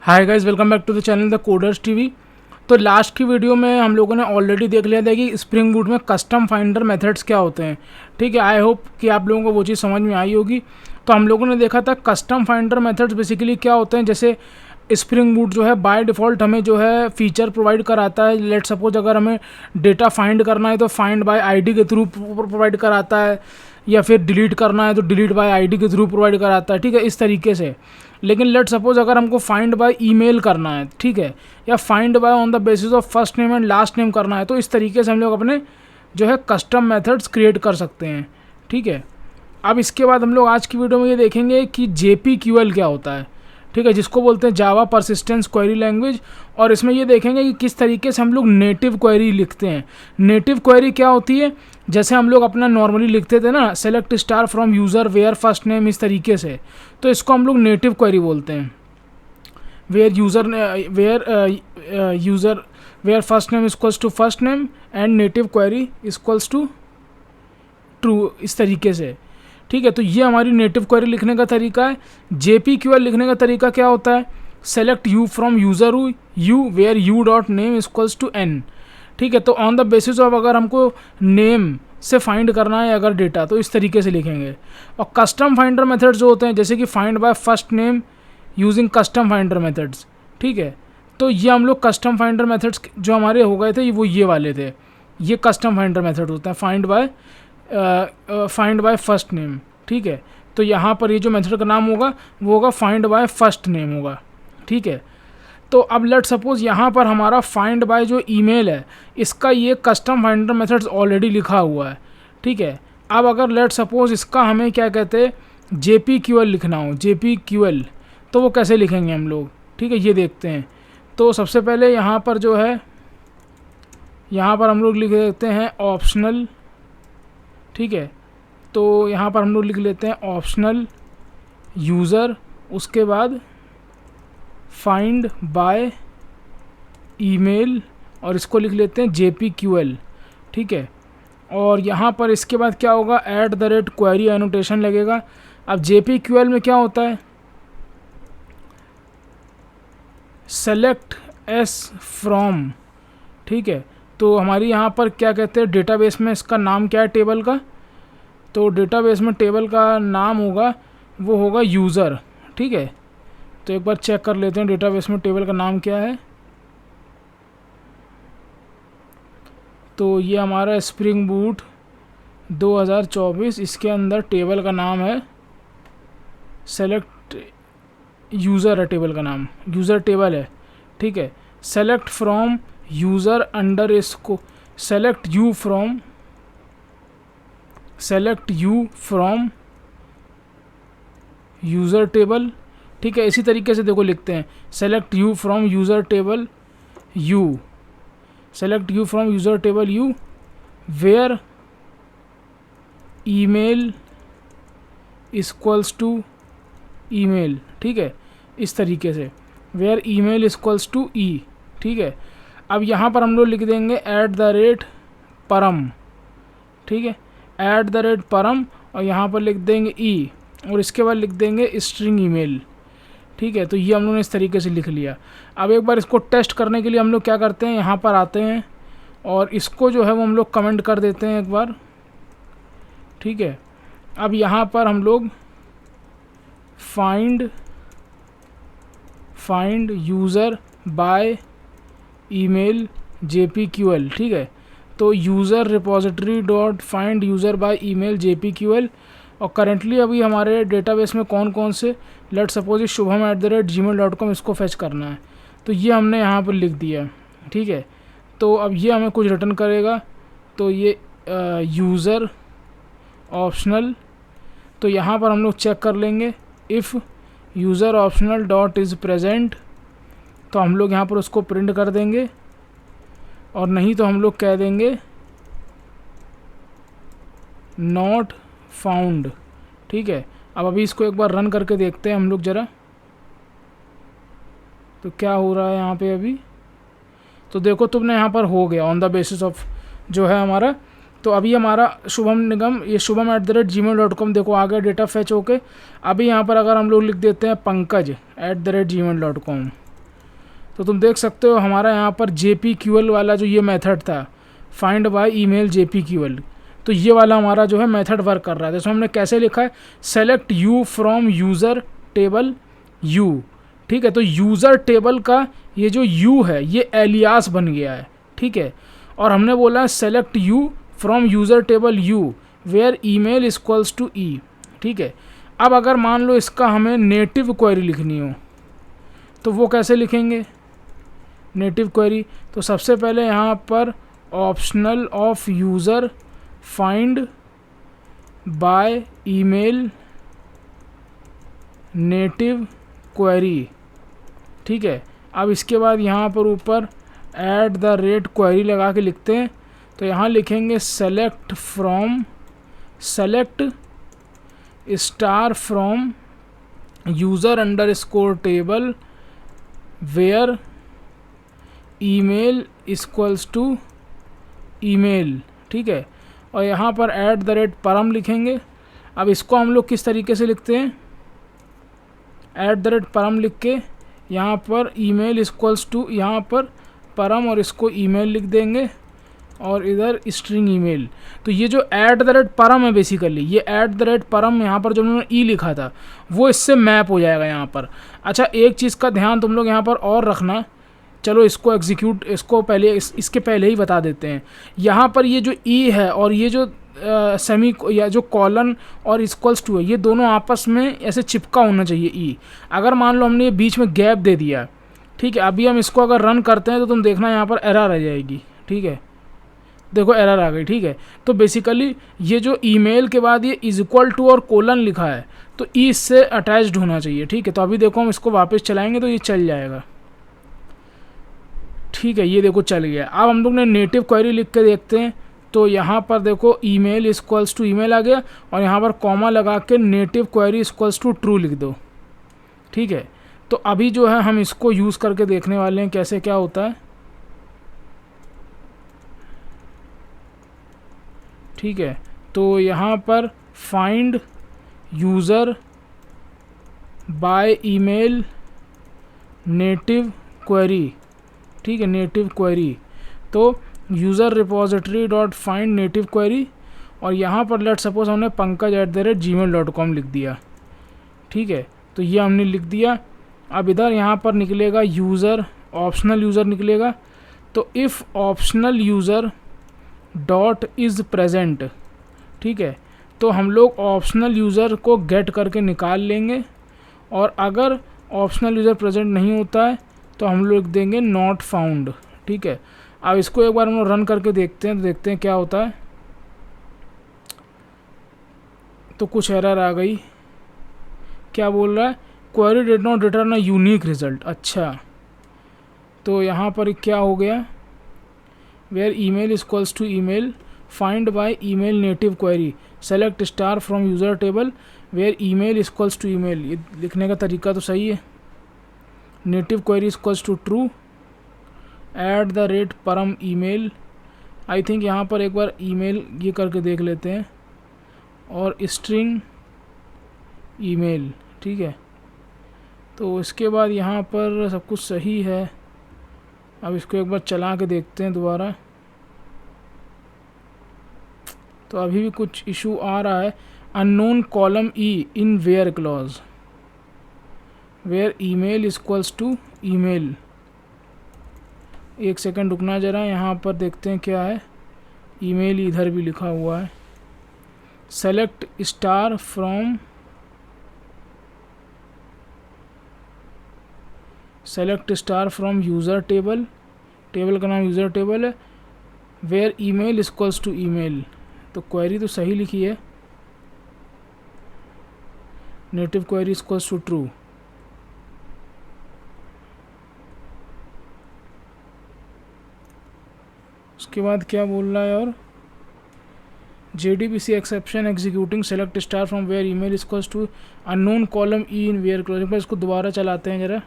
Hi guys, welcome back to the channel the coders TV. तो last की video में हम लोगों ने ऑलरेडी देख लिया था कि स्प्रिंग बूट में कस्टम फाइंडर मेथड्स क्या होते हैं। ठीक है, आई होप कि आप लोगों को वो चीज़ समझ में आई होगी। तो हम लोगों ने देखा था कस्टम फाइंडर मेथड्स बेसिकली क्या होते हैं। जैसे स्प्रिंग बूट जो है बाय डिफ़ॉल्ट हमें जो है फीचर प्रोवाइड कराता है। लेट सपोज अगर हमें डेटा फाइंड करना है तो फाइंड बाय आईडी के थ्रू प्रोवाइड कराता है, या फिर डिलीट करना है तो डिलीट बाय आईडी के थ्रू प्रोवाइड कराता है। ठीक है, इस तरीके से। लेकिन लेट सपोज अगर हमको फाइंड बाय ईमेल करना है, ठीक है, या find by on the basis of first name and last name करना है, तो इस तरीके से हम लोग अपने जो है कस्टम मेथड्स क्रिएट कर सकते हैं। ठीक है, अब इसके बाद हम लोग आज की वीडियो में ये देखेंगे कि JPQL क्या होता है। ठीक है, जिसको बोलते हैं जावा परसिस्टेंस क्वेरी लैंग्वेज। और इसमें ये देखेंगे कि किस तरीके से हम लोग नेटिव क्वेरी लिखते हैं। नेटिव क्वेरी क्या होती है, जैसे हम लोग अपना नॉर्मली लिखते थे ना, select star from user where first name, इस तरीके से, तो इसको हम लोग नेटिव क्वेरी बोलते हैं। Where first name equals to first name and native query equals to true, इस तरीके से। ठीक है, तो ये हमारी नेटिव क्वेरी लिखने का तरीका है। JPQL लिखने का तरीका क्या होता है, select you from user u where u dot name equals to n। ठीक है, तो ऑन द बेसिस ऑफ अगर हमको नेम से फाइंड करना है अगर डेटा, तो इस तरीके से लिखेंगे। और कस्टम फाइंडर मेथड्स जो होते हैं, जैसे कि find by first name using custom finder methods. ठीक है, तो ये हम लोग कस्टम फाइंडर मेथड्स जो हमारे हो गए थे वो ये वाले थे। ये कस्टम फाइंडर मेथड होता है, फाइंड बाय फर्स्ट नेम। ठीक है, तो यहाँ पर ये जो मेथड का नाम होगा वो होगा फाइंड बाय फर्स्ट नेम होगा। ठीक है, तो अब लेट सपोज यहाँ पर हमारा फाइंड बाय जो ईमेल है, इसका ये कस्टम फाइंडर मेथड्स ऑलरेडी लिखा हुआ है। ठीक है, अब अगर लेट सपोज इसका हमें क्या कहते हैं JPQL लिखना हो, JPQL, तो वो कैसे लिखेंगे हम लोग। ठीक है, ये देखते हैं। तो सबसे पहले यहाँ पर जो है, यहाँ पर हम लोग लिख देते हैं ऑप्शनल। ठीक है, तो यहाँ पर हम लोग लिख लेते हैं ऑप्शनल यूज़र, उसके बाद फाइंड बाय ईमेल, और इसको लिख लेते हैं JPQL। ठीक है, और यहाँ पर इसके बाद क्या होगा, @query एनोटेशन लगेगा। अब JPQL में क्या होता है, सेलेक्ट S फ्रॉम। ठीक है, तो हमारी यहाँ पर क्या कहते हैं डेटाबेस में इसका नाम क्या है टेबल का, तो डेटाबेस में टेबल का नाम होगा वो होगा यूज़र। ठीक है, तो एक बार चेक कर लेते हैं डेटाबेस में टेबल का नाम क्या है। तो ये हमारा स्प्रिंग बूट 2024, इसके अंदर टेबल का नाम है सेलेक्ट यूज़र है, टेबल का नाम यूज़र टेबल है। ठीक है, सेलेक्ट फ्रॉम यूज़र अंडर इसको select you from user table. ठीक है, इसी तरीके से देखो लिखते हैं, select you from user table u, select you from user table you where email equals to email. ठीक है, इस तरीके से, वेयर ईमेल इक्वल्स टू ई। ठीक है, अब यहाँ पर हम लोग लिख देंगे @परम। ठीक है, @परम, और यहाँ पर लिख देंगे ई, और इसके बाद लिख देंगे स्ट्रिंग ईमेल। ठीक है, तो ये हम लोगों ने इस तरीके से लिख लिया। अब एक बार इसको टेस्ट करने के लिए हम लोग क्या करते हैं, यहाँ पर आते हैं और इसको जो है वो हम लोग कमेंट कर देते हैं एक बार। ठीक है, अब यहाँ पर हम लोग find user by email JPQL। ठीक है, तो user repository dot find user by email JPQL। और करेंटली अभी हमारे डेटाबेस में कौन कौन से, लेट सपोज शुभम @gmail.com, इसको फेच करना है, तो ये हमने यहाँ पर लिख दिया। ठीक है, तो अब ये हमें कुछ रिटर्न करेगा, तो ये यूज़र ऑप्शनल, तो यहाँ पर हम लोग चेक कर लेंगे if user optional dot is present, तो हम लोग यहाँ पर उसको प्रिंट कर देंगे, और नहीं तो हम लोग कह देंगे नॉट फाउंड। ठीक है, अब अभी इसको एक बार रन करके देखते हैं हम लोग ज़रा, तो क्या हो रहा है यहाँ पे अभी। तो देखो तुमने यहाँ पर हो गया ऑन द बेसिस ऑफ जो है हमारा। तो अभी हमारा शुभम निगम, ये शुभम @gmail.com देखो आ गया डेटा फैच होके। अभी यहाँ पर अगर हम लोग लिख देते हैं पंकज @gmail.com, तो तुम देख सकते हो हमारा यहाँ पर JPQL वाला जो ये मेथड था, फाइंड बाय ईमेल JPQL, तो ये वाला हमारा जो है मेथड वर्क कर रहा है। तो हमने कैसे लिखा है, select you from user table you, ठीक है। तो यूज़र टेबल का ये जो यू है ये एलियास बन गया है, ठीक है। और हमने बोला है select you from user table you where email equals to ई, ठीक है। अब अगर मान लो इसका हमें नेटिव क्वेरी लिखनी हो तो वो कैसे लिखेंगे नेटिव क्वेरी। तो सबसे पहले यहाँ पर optional of user find by email native query, ठीक है। अब इसके बाद यहाँ पर ऊपर @क्वेरी लगा के लिखते हैं। तो यहाँ लिखेंगे select star from user underscore table where email equals to email, ठीक है। और यहाँ पर @परम लिखेंगे। अब इसको हम लोग किस तरीके से लिखते हैं, @परम लिख के यहाँ पर ईमेल इक्वल्स टू, यहाँ पर परम और इसको ईमेल लिख देंगे और इधर स्ट्रिंग ईमेल। तो ये जो @परम है बेसिकली, ये @परम यहाँ पर जो उन्होंने ई लिखा था वो इससे मैप हो जाएगा यहाँ पर। अच्छा, एक चीज़ का ध्यान तुम लोग यहाँ पर और रखना, चलो इसको एग्जीक्यूट, इसको पहले इसके पहले ही बता देते हैं। यहाँ पर ये जो ई है और ये जो सेमी या जो कॉलन और इक्वल्स टू है, ये दोनों आपस में ऐसे चिपका होना चाहिए ई। अगर मान लो हमने ये बीच में गैप दे दिया, ठीक है, अभी हम इसको अगर रन करते हैं तो तुम देखना यहाँ पर एरर आ जाएगी, ठीक है। देखो एरर आ गई, ठीक है। तो बेसिकली ये जो ईमेल के बाद ये इज इक्वल टू और कोलन लिखा है तो ई इससे अटैच्ड होना चाहिए, ठीक है। तो अभी देखो हम इसको वापस चलाएंगे तो ये चल जाएगा, ठीक है। ये देखो चल गया। अब हम लोग ने नेटिव क्वेरी लिख के देखते हैं। तो यहाँ पर देखो ईमेल इक्वल्स टू ईमेल आ गया और यहाँ पर कॉमा लगा के native query equals to true लिख दो, ठीक है। तो अभी जो है हम इसको यूज़ करके देखने वाले हैं कैसे क्या होता है, ठीक है। तो यहाँ पर find user bye email native query, ठीक है, नेटिव क्वेरी। तो user repository dot find native query और यहाँ पर लेट सपोज हमने pankaj@gmail.com लिख दिया, ठीक है। तो ये हमने लिख दिया। अब इधर यहाँ पर निकलेगा यूज़र, ऑप्शनल यूज़र निकलेगा। तो if optional user dot is present, ठीक है। तो हम लोग ऑप्शनल यूज़र को गेट करके निकाल लेंगे और अगर ऑप्शनल यूज़र प्रेजेंट नहीं होता है तो हम लोग लिख देंगे नॉट फाउंड, ठीक है। अब इसको एक बार हम लोग रन करके देखते हैं तो देखते हैं क्या होता है। तो कुछ एरर आ गई, क्या बोल रहा है, query did not return a unique result. अच्छा, तो यहाँ पर क्या हो गया, where email equals to email find by email native query select star from user table where email equals to email. ये लिखने का तरीका तो सही है। Native query equals to true @परम ईमेल। आई थिंक यहाँ पर एक बार ईमेल ये करके देख लेते हैं और स्ट्रिंग ईमेल, ठीक है। तो इसके बाद यहाँ पर सब कुछ सही है। अब इसको एक बार चला के देखते हैं दोबारा। तो अभी भी कुछ इशू आ रहा है। Unknown column e in where clause where email equals to email. एक सेकंड रुकना ज़रा, यहाँ पर देखते हैं क्या है। ईमेल इधर भी लिखा हुआ है। Select star from user table, table का नाम यूज़र टेबल है, where email equals to email. तो क्वेरी तो सही लिखी है, native query equals to true. उसके बाद क्या बोल रहा है, और JDBC exception executing select star from where email equals to unknown column e in where clause. पर इसको दोबारा चलाते हैं ज़रा।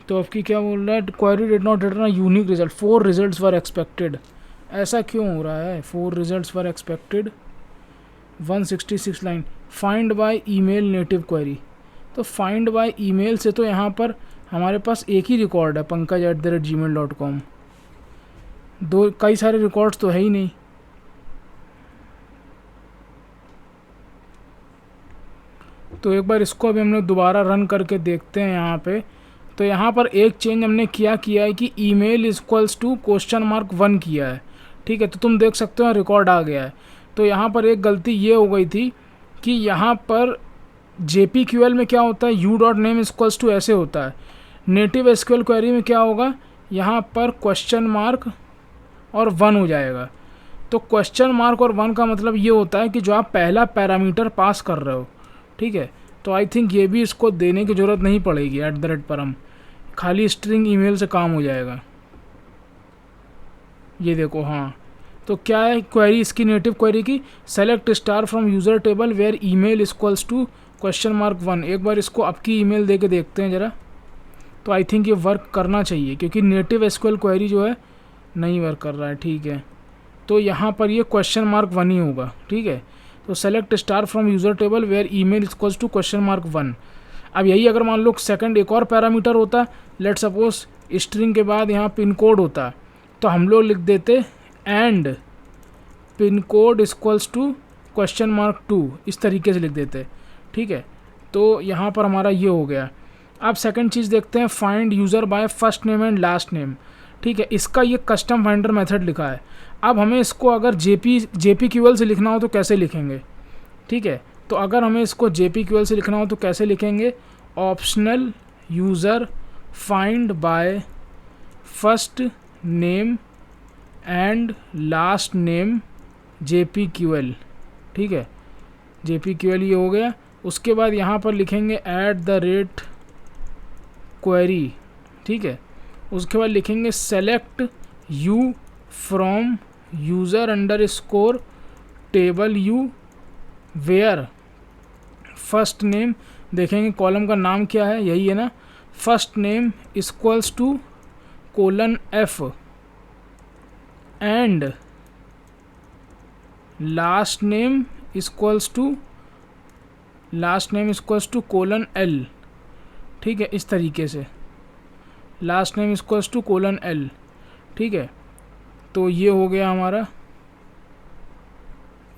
तो आपकी क्या बोल रहा है, query did not return a unique result, 4 results were expected. ऐसा क्यों हो रहा है, 4 results were expected, 166 line. Find by email native query, तो फाइंड बाय ईमेल से तो यहाँ पर हमारे पास एक ही रिकॉर्ड है, pankaj@gmail.com। कई सारे रिकॉर्ड्स तो है ही नहीं। तो एक बार इसको अभी हम लोग दोबारा रन करके देखते हैं यहाँ पे। तो यहाँ पर एक चेंज हमने किया है कि ईमेल इक्वल्स टू $1 किया है, ठीक है। तो तुम देख सकते हो रिकॉर्ड आ गया है। तो यहाँ पर एक गलती ये हो गई थी कि यहाँ पर JPQL में क्या होता है, u.name इक्वल्स टू ऐसे होता है। नेटिव SQL क्वेरी में क्या होगा, यहाँ पर $? और 1 हो जाएगा। तो $? और 1 का मतलब ये होता है कि जो आप पहला पैरामीटर पास कर रहे हो, ठीक है। तो आई थिंक ये भी इसको देने की ज़रूरत नहीं पड़ेगी @param, खाली स्ट्रिंग ईमेल से काम हो जाएगा। ये देखो, हाँ। तो क्या है क्वेरी इसकी, नेटिव क्वेरी की, select star from user table where email equals to $1। एक बार इसको आपकी ईमेल दे के देखते हैं ज़रा। तो आई थिंक ये वर्क करना चाहिए, क्योंकि नेटिव SQL क्वेरी जो है नहीं वर्क कर रहा है, ठीक है। तो यहाँ पर ये $1 ही होगा, ठीक है। तो select star from user table where email equals to $1। अब यही अगर मान लो सेकंड एक और पैरामीटर होता, लेट सपोज स्ट्रिंग के बाद यहाँ पिन कोड होता, तो हम लोग लिख देते and pin code equals to $2, इस तरीके से लिख देते, ठीक है। तो यहाँ पर हमारा ये हो गया। अब सेकंड चीज़ देखते हैं, find user by first name and last name, ठीक है। इसका ये कस्टम फाइंडर मेथड लिखा है। अब हमें इसको अगर JPQL से लिखना हो तो कैसे लिखेंगे, ठीक है। तो अगर हमें इसको JPQL से लिखना हो तो कैसे लिखेंगे, optional user find by first name and last name JPQL, ठीक है। JPQL ये हो गया। उसके बाद यहाँ पर लिखेंगे @query, ठीक है। उसके बाद लिखेंगे select you from user underscore table you where first name, देखेंगे कॉलम का नाम क्या है, यही है ना, first name equals to :F and last name equals to :L, ठीक है। इस तरीके से last name equals to :L, ठीक है। तो ये हो गया हमारा।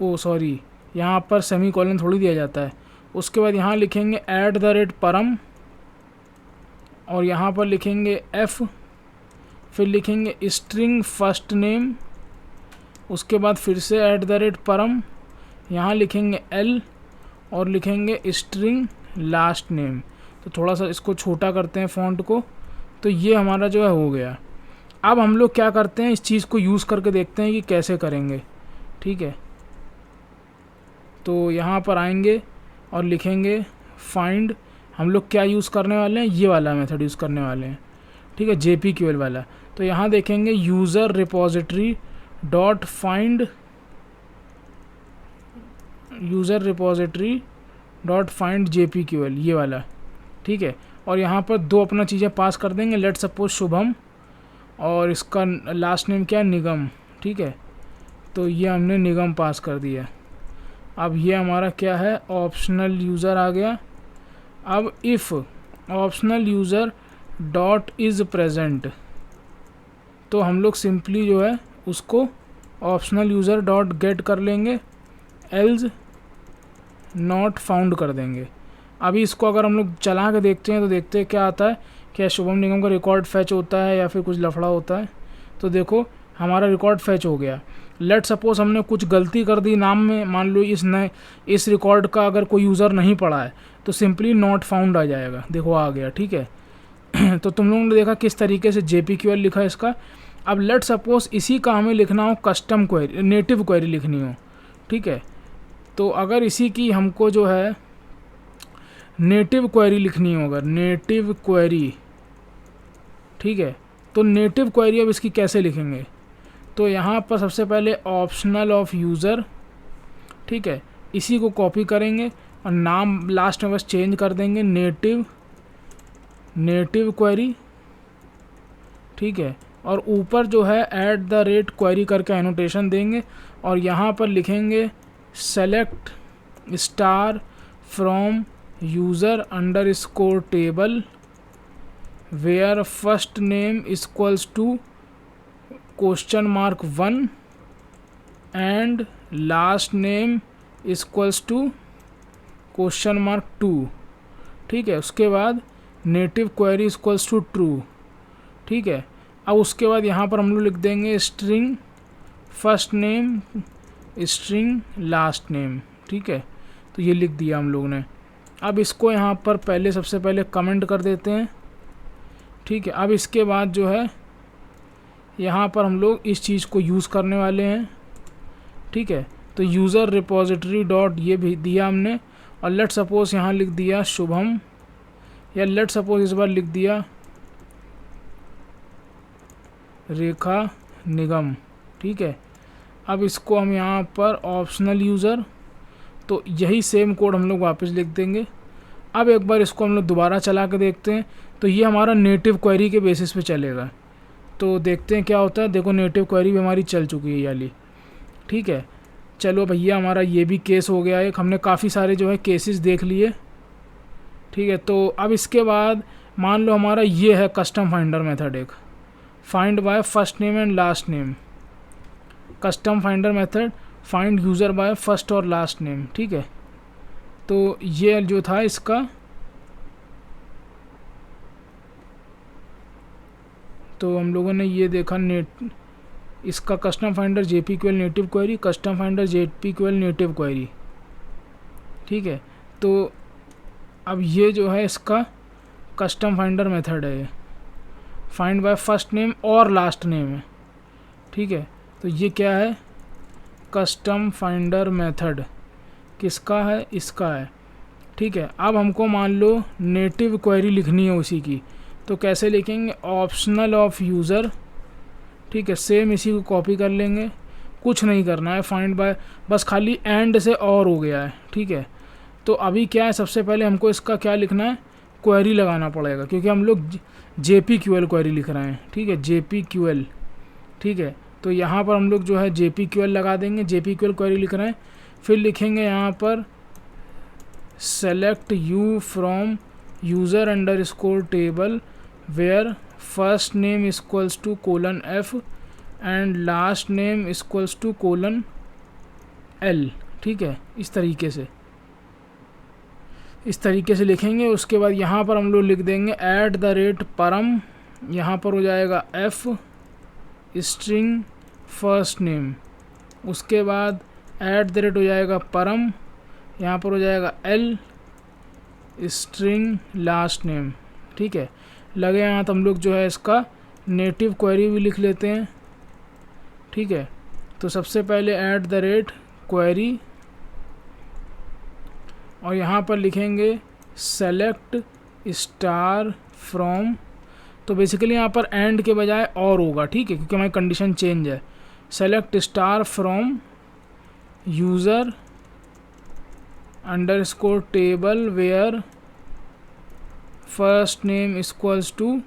ओ सॉरी, यहाँ पर सेमीकोलन थोड़ी दिया जाता है। उसके बाद यहाँ लिखेंगे @param और यहाँ पर लिखेंगे F, फिर लिखेंगे स्ट्रिंग फर्स्ट नेम, उसके बाद फिर से @param, यहाँ लिखेंगे L और लिखेंगे स्ट्रिंग लास्ट नेम। तो थोड़ा सा इसको छोटा करते हैं फ़ॉन्ट को। तो ये हमारा जो है हो गया। अब हम लोग क्या करते हैं, इस चीज़ को यूज़ करके देखते हैं कि कैसे करेंगे, ठीक है। तो यहाँ पर आएंगे और लिखेंगे फाइंड, हम लोग क्या यूज़ करने वाले हैं, ये वाला मेथड यूज़ करने वाले हैं, ठीक है, JPQL वाला। तो यहाँ देखेंगे user repository dot find JPQL, ये वाला, ठीक है। और यहाँ पर दो अपना चीज़ें पास कर देंगे, लेट सपोज शुभम और इसका लास्ट नेम क्या है, निगम, ठीक है। तो ये हमने निगम पास कर दिया। अब ये हमारा क्या है, ऑप्शनल यूज़र आ गया। अब if optional user dot is present, तो हम लोग सिंपली जो है उसको ऑप्शनल यूज़र डॉट गेट कर लेंगे, एल्स नॉट फाउंड कर देंगे। अभी इसको अगर हम लोग चला के देखते हैं तो देखते हैं क्या आता है, क्या शुभम निगम का रिकॉर्ड फैच होता है या फिर कुछ लफड़ा होता है। तो देखो हमारा रिकॉर्ड फैच हो गया। लेट सपोज हमने कुछ गलती कर दी नाम में, मान लो इस रिकॉर्ड का अगर कोई यूज़र नहीं पढ़ा है तो सिंपली नॉट फाउंड आ जाएगा, देखो आ गया, ठीक है। तो तुम लोगों ने देखा किस तरीके से JPQL लिखा है इसका। अब लेट सपोज इसी का हमें लिखना हो कस्टम क्वेरी, नेटिव क्वेरी लिखनी हो, ठीक है। तो अगर इसी की हमको जो है नेटिव क्वेरी लिखनी हो, अगर नेटिव क्वेरी, ठीक है, तो नेटिव क्वेरी अब इसकी कैसे लिखेंगे। तो यहाँ पर सबसे पहले ऑप्शनल ऑफ यूज़र, ठीक है, इसी को कॉपी करेंगे और नाम लास्ट में बस चेंज कर देंगे नेटिव क्वेरी, ठीक है। और ऊपर जो है @query करके एनोटेशन देंगे और यहाँ पर लिखेंगे select star from user underscore table where first name equals to question mark 1 and last name equals to question mark 2। ठीक है, उसके बाद native query equals to true. ठीक है, अब उसके बाद यहाँ पर हम लोग लिख देंगे string first name string last name. ठीक है, तो ये लिख दिया हम लोग ने। अब इसको यहाँ पर सबसे पहले कमेंट कर देते हैं। ठीक है, अब इसके बाद जो है यहाँ पर हम लोग इस चीज़ को यूज़ करने वाले हैं। ठीक है, तो यूज़र रिपोजिटरी डॉट ये भी दिया हमने, और लेट सपोज यहाँ लिख दिया शुभम, या लेट सपोज इस बार लिख दिया रेखा निगम। ठीक है, अब इसको हम यहाँ पर ऑप्शनल यूज़र, तो यही सेम कोड हम लोग वापस लिख देंगे। अब एक बार इसको हम लोग दोबारा चला के देखते हैं, तो ये हमारा नेटिव क्वेरी के बेसिस पे चलेगा। तो देखते हैं क्या होता है। देखो नेटिव क्वेरी भी हमारी चल चुकी है ये वाली। ठीक है, चलो भैया हमारा ये भी केस हो गया है। हमने काफ़ी सारे जो है केसेस देख लिए। ठीक है, तो अब इसके बाद मान लो हमारा ये है कस्टम फाइंडर मेथड, एक find by first name and last name. Custom finder method find user by first और लास्ट नेम। ठीक है, तो ये जो था इसका, तो हम लोगों ने ये देखा इसका custom finder JPQL native query, custom finder JPQL native query. ठीक है, तो अब ये जो है इसका कस्टम फाइंडर मेथड है, फाइंड बाय फर्स्ट नेम और लास्ट नेम है। ठीक है, तो ये क्या है, कस्टम फाइंडर मेथड किसका है, इसका है। ठीक है, अब हमको मान लो नेटिव क्वेरी लिखनी है उसी की, तो कैसे लिखेंगे, ऑप्शनल ऑफ यूज़र। ठीक है, सेम इसी को कॉपी कर लेंगे, कुछ नहीं करना है, फाइंड बाय बस खाली एंड से और हो गया है। ठीक है, तो अभी क्या है, सबसे पहले हमको इसका क्या लिखना है, क्वेरी लगाना पड़ेगा, क्योंकि हम लोग JPQL क्वेरी लिख रहे हैं। ठीक है, JPQL। ठीक है, तो यहाँ पर हम लोग जो है JPQL लगा देंगे, JPQL क्वेरी लिख रहे हैं। फिर लिखेंगे यहाँ पर select you from user underscore table where first name equals to :F and last name equals to :L। ठीक है, इस तरीके से लिखेंगे। उसके बाद यहाँ पर हम लोग लिख देंगे @परम, यहाँ पर हो जाएगा F स्ट्रिंग फर्स्ट नेम, उसके बाद @ हो जाएगा परम, यहाँ पर हो जाएगा L स्ट्रिंग लास्ट नेम। ठीक है, लगे यहाँ तो हम लोग जो है इसका नेटिव क्वेरी भी लिख लेते हैं। ठीक है, तो सबसे पहले @क्वेरी, और यहाँ पर लिखेंगे सेलेक्ट स्टार फ्रॉम, तो बेसिकली यहाँ पर एंड के बजाय और होगा। ठीक है, क्योंकि हमारी कंडीशन चेंज है। Select star from user underscore table where first name equals to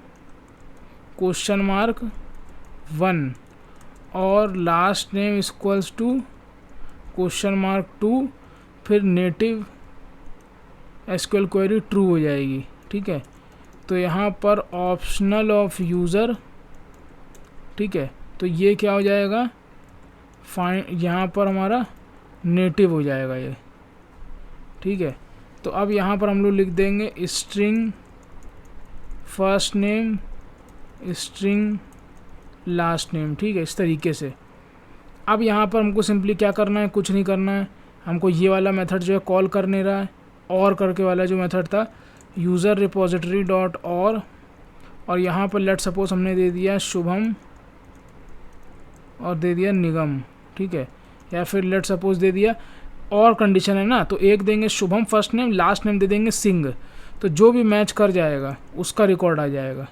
$1 और लास्ट नेम इक्वल्स टू $2। फिर नेटिव SQL क्वेरी ट्रू हो जाएगी। ठीक है, तो यहाँ पर ऑप्शनल ऑफ यूज़र। ठीक है, तो ये क्या हो जाएगा, यहाँ पर हमारा नेटिव हो जाएगा ये। ठीक है, तो अब यहाँ पर हम लोग लिख देंगे string first name string last name. ठीक है, इस तरीके से। अब यहाँ पर हमको सिंपली क्या करना है, कुछ नहीं करना है, हमको ये वाला मेथड जो है कॉल करने रहा है, और करके वाला जो मेथड था यूज़र रिपोजिटरी डॉट और यहाँ पर लेट सपोज हमने दे दिया शुभम और दे दिया निगम। ठीक है, या फिर लेट सपोज दे दिया, और कंडीशन है ना, तो एक देंगे Shubham first name, last name दे देंगे सिंह, तो जो भी मैच कर जाएगा उसका रिकॉर्ड आ जाएगा।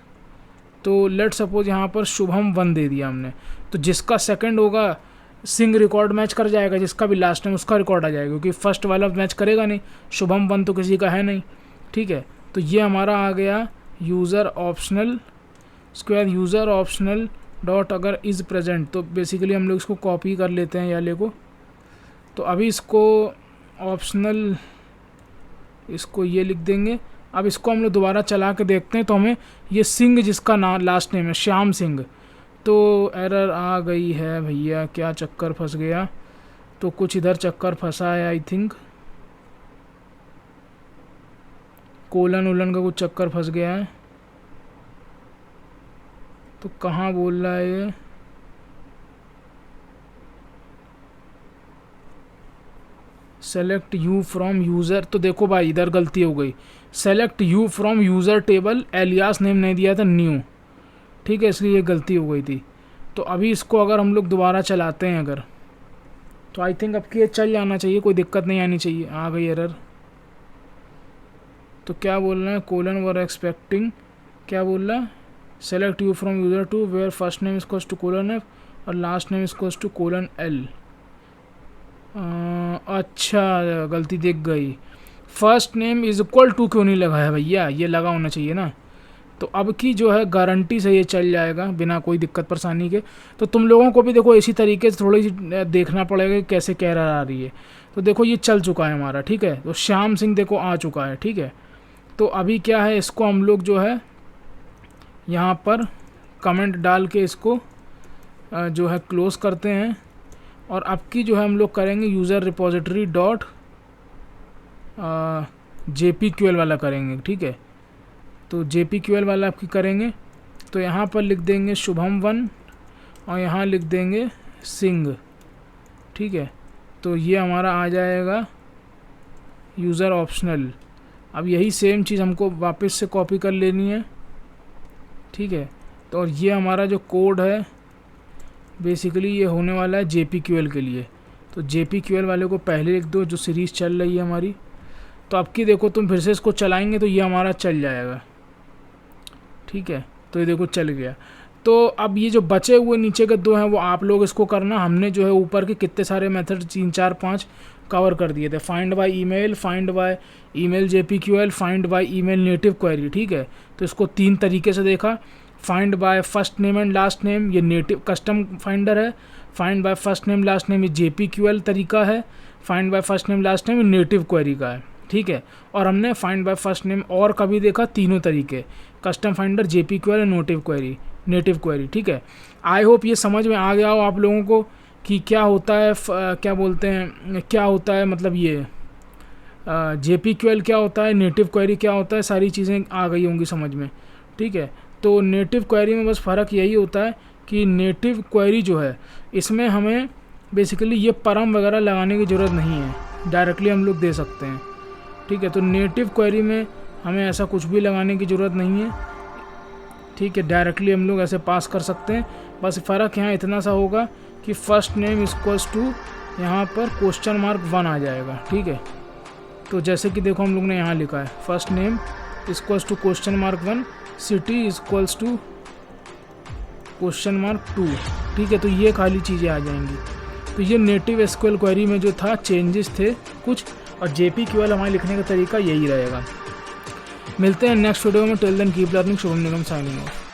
तो लेट सपोज यहाँ पर शुभम 1 दे दिया हमने, तो जिसका सेकंड होगा सिंह रिकॉर्ड मैच कर जाएगा, जिसका भी लास्ट नेम उसका रिकॉर्ड आ जाएगा, क्योंकि फर्स्ट वाला मैच करेगा नहीं, शुभम 1 तो किसी का है नहीं। ठीक है, तो ये हमारा आ गया यूज़र ऑप्शनल। उसके बाद यूज़र ऑप्शनल डॉट अगर इज़ प्रेजेंट, तो बेसिकली हम लोग इसको कॉपी कर लेते हैं याले को। तो अभी इसको ऑप्शनल इसको ये लिख देंगे। अब इसको हम लोग दोबारा चला के देखते हैं तो हमें ये सिंह जिसका नाम लास्ट नेम है श्याम सिंह, तो एरर आ गई है भैया, क्या चक्कर फंस गया, तो कुछ इधर चक्कर फंसा है आई थिंक, कोलन वोलन का कुछ चक्कर फंस गया है। तो कहाँ बोल रहा है ये, सेलेक्ट यू फ्रॉम यूज़र, तो देखो भाई इधर गलती हो गई, select you from user table, alias name नहीं दिया था न्यू, ठीक है, इसलिए ये गलती हो गई थी। तो अभी इसको अगर हम लोग दोबारा चलाते हैं अगर, तो आई थिंक अब कि ये चल जाना चाहिए, कोई दिक्कत नहीं आनी चाहिए। आ गई एरर, तो क्या बोल रहे हैं, कोलन वर एक्सपेक्टिंग, क्या बोल रहा है, select you from user to where first name is to colon F और last name is to colon L. अच्छा गलती दिख गई, first name is equal to क्यों नहीं लगा है भैया, ये लगा होना चाहिए ना। तो अब की जो है गारंटी से ये चल जाएगा बिना कोई दिक्कत परेशानी के। तो तुम लोगों को भी देखो इसी तरीके से थोड़ी सी देखना पड़ेगा कि कैसे क्या एरर आ रही है। तो देखो ये चल चुका है हमारा, ठीक है, तो श्याम सिंह देखो आ चुका है, ठीक है। तो अभी क्या है, इसको हम लोग जो है यहाँ पर कमेंट डाल के इसको जो है क्लोज़ करते हैं, और अब की जो है हम लोग करेंगे यूज़र रिपोजिटरी डॉट JPQL वाला करेंगे, ठीक है। तो JPQL वाला आपकी करेंगे, तो यहाँ पर लिख देंगे शुभम 1 और यहाँ लिख देंगे सिंह, ठीक है। तो ये हमारा आ जाएगा यूज़र ऑप्शनल। अब यही सेम चीज़ हमको वापस से कॉपी कर लेनी है, ठीक है। तो और ये हमारा जो कोड है बेसिकली ये होने वाला है JPQL के लिए, तो JPQL वाले को पहले लिख दो जो सीरीज़ चल रही है हमारी। तो अब की देखो तुम फिर से इसको चलाएंगे तो ये हमारा चल जाएगा, ठीक है। तो ये देखो चल गया। तो अब ये जो बचे हुए नीचे के 2 हैं वो आप लोग इसको करना, हमने जो है ऊपर के कितने सारे मेथड 3 4 5 कवर कर दिए थे, find by email, find by email JPQL, find by email native query, ठीक है। तो इसको 3 तरीके से देखा, find by first name and last name ये नेटिव कस्टम फाइंडर है, find by first name last name ये JPQL तरीका है, find by first name last name ये नेटिव क्वेरी का है, ठीक है। और हमने फाइंड बाय फर्स्ट नेम और कभी देखा तीनों तरीके, कस्टम फाइंडर, JPQL और नेटिव क्वेरी, ठीक है। आई होप ये समझ में आ गया हो आप लोगों को कि क्या होता है, क्या बोलते हैं, क्या होता है, मतलब ये JPQL क्या होता है, नेटिव क्वेरी क्या होता है, सारी चीज़ें आ गई होंगी समझ में, ठीक है। तो नेटिव क्वेरी में बस फ़र्क यही होता है कि नेटिव क्वेरी जो है इसमें हमें बेसिकली ये परम वगैरह लगाने की ज़रूरत नहीं है, डायरेक्टली हम लोग दे सकते हैं, ठीक है। तो नेटिव क्वेरी में हमें ऐसा कुछ भी लगाने की ज़रूरत नहीं है, ठीक है, डायरेक्टली हम लोग ऐसे पास कर सकते हैं। बस फ़र्क यहाँ इतना सा होगा कि फर्स्ट नेम इक्वल्स टू यहाँ पर $1 आ जाएगा, ठीक है। तो जैसे कि देखो हम लोग ने यहाँ लिखा है first name equals to $1, city equals to $2, ठीक है। तो ये खाली चीज़ें आ जाएंगी। तो ये नेटिव SQL क्वेरी में जो था चेंजेस थे कुछ, और JPQL हमारे लिखने का तरीका यही रहेगा। मिलते हैं नेक्स्ट वीडियो में, till then keep learning, Shubham Nigam signing of.